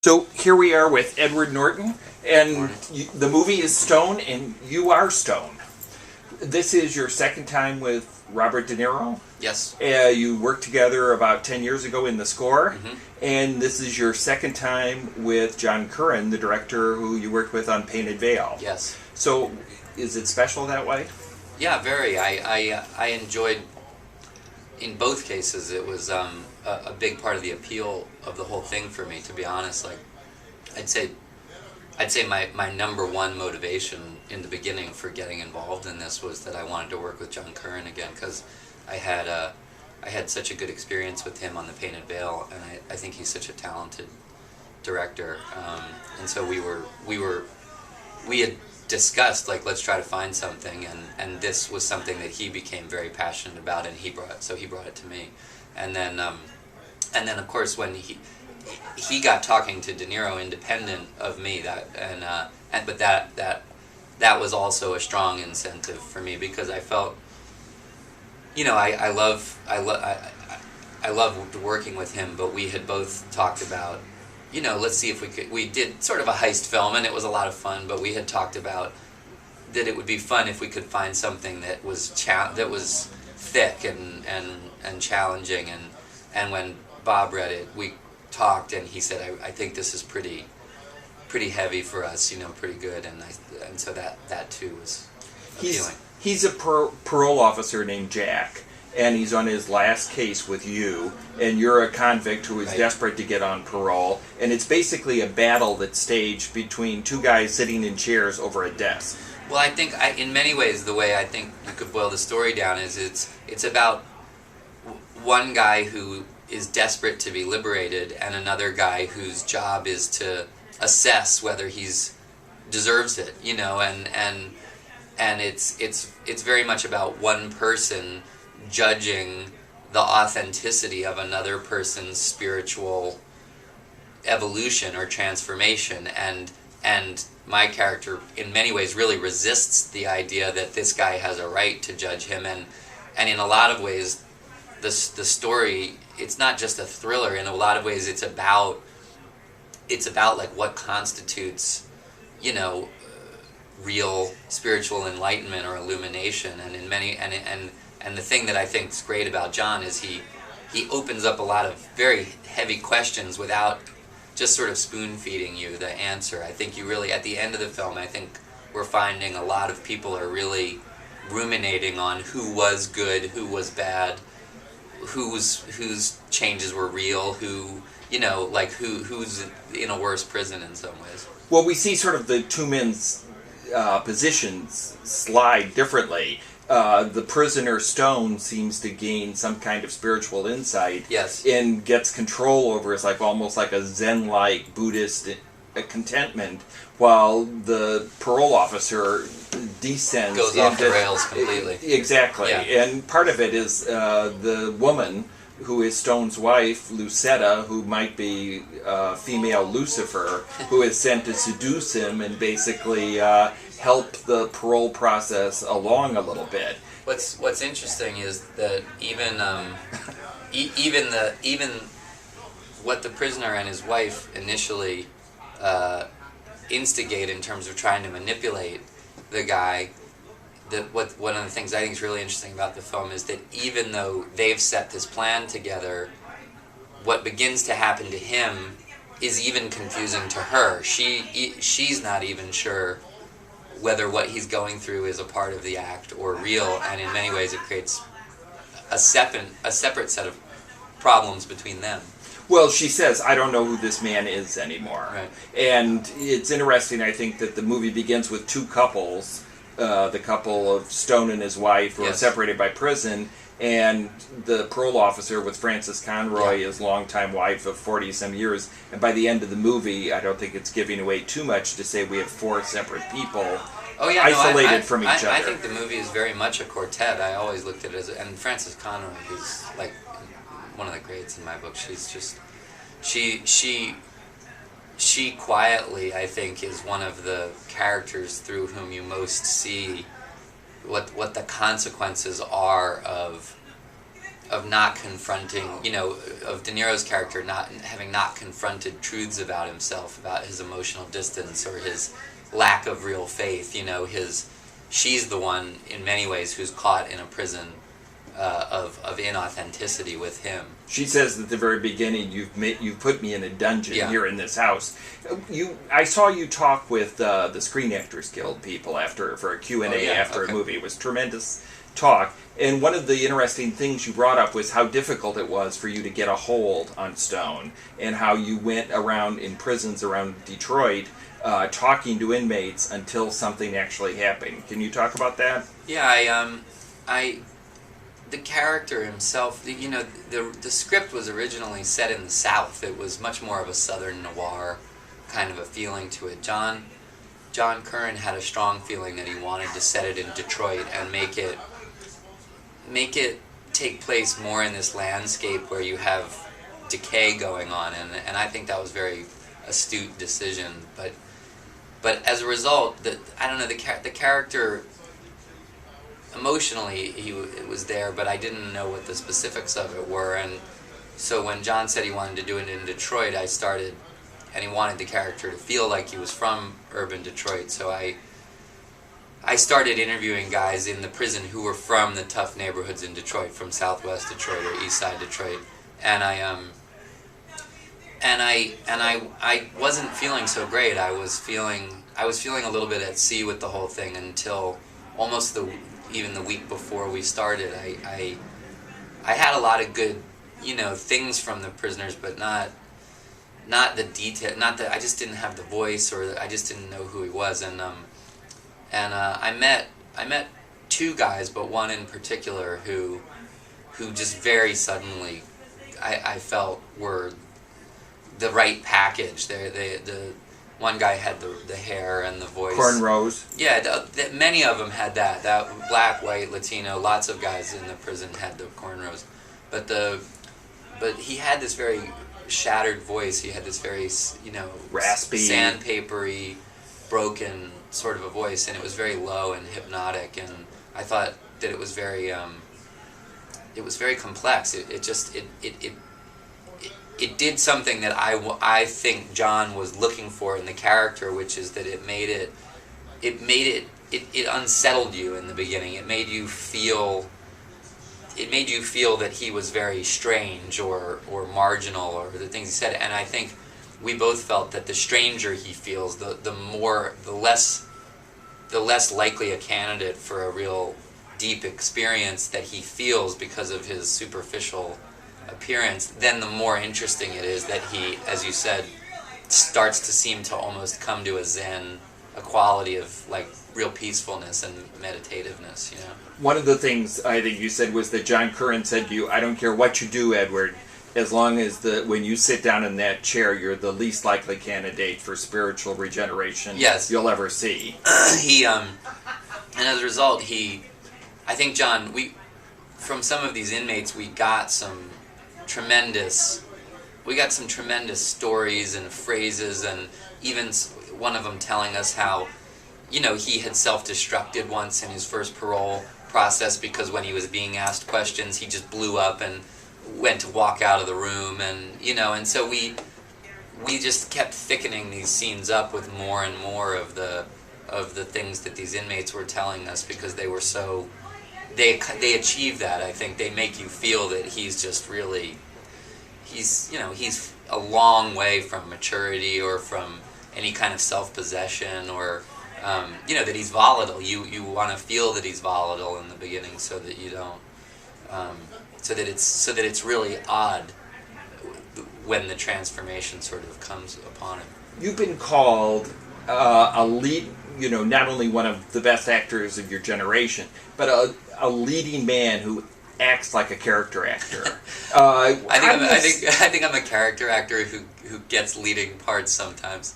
So here we are with Edward Norton, and the movie is Stone, and you are Stone. This is your second time with Robert De Niro. Yes. You worked together about 10 years ago in The Score, and this is your second time with John Curran, the director who you worked with on Painted Veil. Yes. So is it special that way? Yeah, very. I enjoyed, in both cases, it was a big part of the appeal of the whole thing for me, to be honest. Like, I'd say my number one motivation in the beginning for getting involved in this was that I wanted to work with John Curran again, because I had such a good experience with him on The Painted Veil, and I think he's such a talented director. And so we had discussed, like, let's try to find something, and this was something that he became very passionate about, and he brought it to me. And then of course when he got talking to De Niro independent of me, but that was also a strong incentive for me, because I felt, I loved working with him, but we had both talked about, let's see if we did sort of a heist film, and it was a lot of fun, but we had talked about that it would be fun if we could find something that was thick and challenging, and when Bob read it, we talked, and he said, I think this is pretty heavy for us, pretty good, and so that too was appealing. He's a parole officer named Jack, and he's on his last case with you, and you're a convict who is desperate to get on parole, and it's basically a battle that's staged between two guys sitting in chairs over a desk. Well, I think in many ways the way I think you could boil the story down is it's about one guy who is desperate to be liberated, and another guy whose job is to assess whether he's deserves it, and it's very much about one person judging the authenticity of another person's spiritual evolution or transformation, and my character in many ways really resists the idea that this guy has a right to judge him, and in a lot of ways the story, it's not just a thriller. In a lot of ways it's about like what constitutes real spiritual enlightenment or illumination, and in many and the thing that I think is great about John is he opens up a lot of very heavy questions without just sort of spoon-feeding you the answer. I think you really, at the end of the film, I think we're finding a lot of people are really ruminating on who was good, who was bad, whose changes were real, who's in a worse prison in some ways. Well, we see sort of the two men's positions slide differently. The prisoner Stone seems to gain some kind of spiritual insight, yes, and gets control over his life, almost like a Zen-like Buddhist contentment, while the parole officer descends, goes off the rails completely. Exactly, yeah. And part of it is the woman who is Stone's wife, Lucetta, who might be female Lucifer, who is sent to seduce him and basically help the parole process along a little bit. What's interesting is that even what the prisoner and his wife initially instigate in terms of trying to manipulate the guy, one of the things I think is really interesting about the film is that even though they've set this plan together, what begins to happen to him is even confusing to her. She's not even sure whether what he's going through is a part of the act or real, and in many ways it creates a separate set of problems between them. Well, she says, I don't know who this man is anymore. Right. And it's interesting, I think, that the movie begins with two couples, the couple of Stone and his wife who are separated by prison, and the parole officer with Frances Conroy, his longtime wife of 40-some years. And by the end of the movie, I don't think it's giving away too much to say we have four separate people isolated from each other. I think the movie is very much a quartet. I always looked at it as, and Frances Conroy, who's like one of the greats in my book, she's just, she quietly, I think, is one of the characters through whom you most see what the consequences are of not confronting, of De Niro's character not confronted truths about himself, about his emotional distance or his lack of real faith. She's the one in many ways who's caught in a prison of inauthenticity with him. She says at the very beginning, "You've put me in a dungeon here in this house." I saw you talk with the Screen Actors Guild people for a Q&A after a movie. It was tremendous talk, and one of the interesting things you brought up was how difficult it was for you to get a hold on Stone, and how you went around in prisons around Detroit talking to inmates until something actually happened. Can you talk about that? Yeah, the character himself, the script was originally set in the South. It was much more of a Southern noir kind of a feeling to it. John Curran had a strong feeling that he wanted to set it in Detroit and make it take place more in this landscape where you have decay going on, and I think that was a very astute decision. But as a result, the character, emotionally, it was there, but I didn't know what the specifics of it were. And so when John said he wanted to do it in Detroit, and he wanted the character to feel like he was from urban Detroit. So I started interviewing guys in the prison who were from the tough neighborhoods in Detroit, from Southwest Detroit or East Side Detroit, and I wasn't feeling so great. I was feeling a little bit at sea with the whole thing until almost even the week before we started. I had a lot of good, things from the prisoners, but not the detail. Not that I just didn't have the voice, or I just didn't know who he was. And I met two guys, but one in particular who just very suddenly I felt were the right package. The one guy had the hair and the voice. Cornrows. Yeah, many of them had that. That black, white, Latino. Lots of guys in the prison had the cornrows, but he had this very shattered voice. He had this very raspy, sandpapery, broken sort of a voice, and it was very low and hypnotic. And I thought that it was very complex. It did something that I think John was looking for in the character, which is that it unsettled you in the beginning. It made you feel that he was very strange or marginal, or the things he said. And I think we both felt that the stranger he feels, the less likely a candidate for a real deep experience that he feels because of his superficial appearance, then the more interesting it is that he, as you said, starts to seem to almost come to a zen, a quality of like real peacefulness and meditativeness. One of the things I think you said was that John Curran said to you, "I don't care what you do, Edward, as long as when you sit down in that chair, you're the least likely candidate for spiritual regeneration you'll ever see." And as a result, I think John, from some of these inmates, we got some tremendous stories and phrases, and even one of them telling us how, he had self-destructed once in his first parole process because when he was being asked questions, he just blew up and went to walk out of the room, and so we just kept thickening these scenes up with more and more of the things that these inmates were telling us, because they were so. They achieve that. I think they make you feel that he's just really, he's a long way from maturity or from any kind of self-possession, or that he's volatile. You want to feel that he's volatile in the beginning, so that you don't, so that it's really odd when the transformation sort of comes upon him. You've been called a lead. Not only one of the best actors of your generation, but a leading man who acts like a character actor. I think I'm a character actor who gets leading parts sometimes.